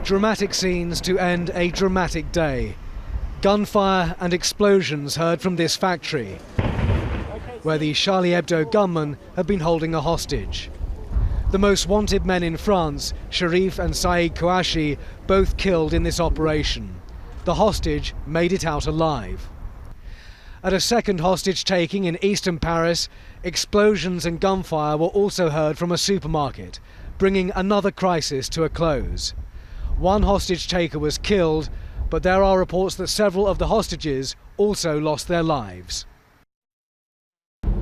Dramatic scenes to end a dramatic day. Gunfire and explosions heard from this factory, where the Charlie Hebdo gunmen have been holding a hostage. The most wanted men in France, Sharif and Saeed Kouachi, both killed in this operation. The hostage made it out alive. At a second hostage taking in eastern Paris, explosions and gunfire were also heard from a supermarket, bringing another crisis to a close. One hostage taker was killed, but there are reports that several of the hostages also lost their lives.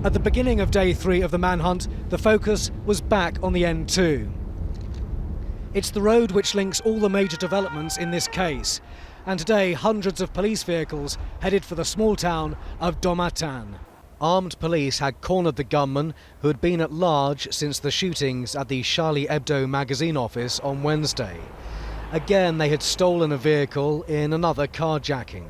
At the beginning of day 3 of the manhunt, the focus was back on the N2. It's the road which links all the major developments in this case, and today hundreds of police vehicles headed for the small town of Dommartin. Armed police had cornered the gunman, who had been at large since the shootings at the Charlie Hebdo magazine office on Wednesday. Again, they had stolen a vehicle in another carjacking.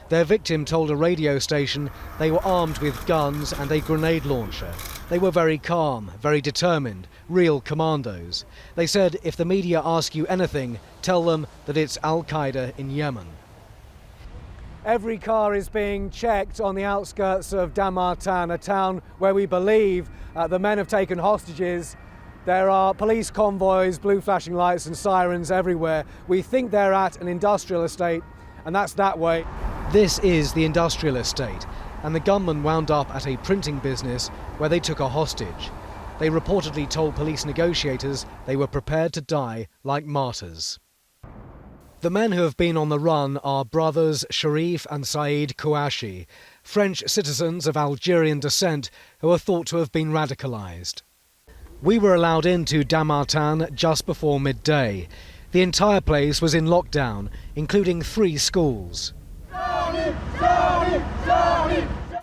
Their victim told a radio station they were armed with guns and a grenade launcher. They were very calm, very determined, real commandos. They said if the media ask you anything, tell them that it's Al-Qaeda in Yemen. Every car is being checked on the outskirts of Dommartin, a town where we believe the men have taken hostages. There are police convoys, blue flashing lights and sirens everywhere. We think they're at an industrial estate, and that's that way. This is the industrial estate, and the gunmen wound up at a printing business where they took a hostage. They reportedly told police negotiators they were prepared to die like martyrs. The men who have been on the run are brothers Sharif and Saeed Kouachi, French citizens of Algerian descent who are thought to have been radicalised. We were allowed into Dommartin just before midday. The entire place was in lockdown, including 3 schools.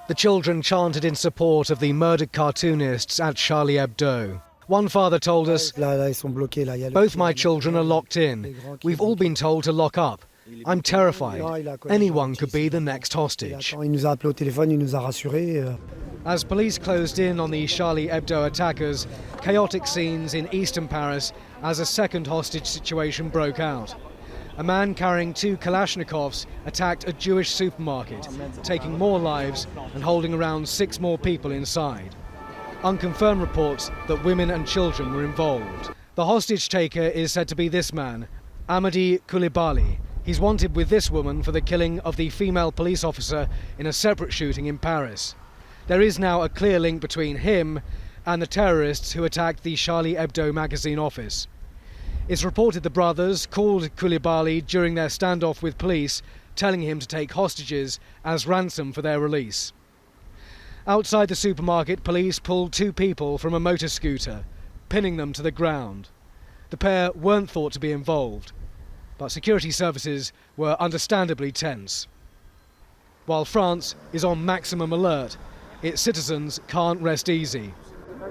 The children chanted in support of the murdered cartoonists at Charlie Hebdo. One father told us, "Both my children are locked in. We've all been told to lock up. I'm terrified. Anyone could be the next hostage." As police closed in on the Charlie Hebdo attackers, chaotic scenes in eastern Paris as a second hostage situation broke out. A man carrying 2 Kalashnikovs attacked a Jewish supermarket, taking more lives and holding around 6 more people inside. Unconfirmed reports that women and children were involved. The hostage taker is said to be this man, Amadi Koulibaly. He's wanted with this woman for the killing of the female police officer in a separate shooting in Paris. There is now a clear link between him and the terrorists who attacked the Charlie Hebdo magazine office. It's reported the brothers called Koulibaly during their standoff with police, telling him to take hostages as ransom for their release. Outside the supermarket, police pulled 2 people from a motor scooter, pinning them to the ground. The pair weren't thought to be involved, but security services were understandably tense. While France is on maximum alert, its citizens can't rest easy.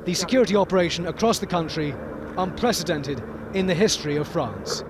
The security operation across the country, unprecedented in the history of France.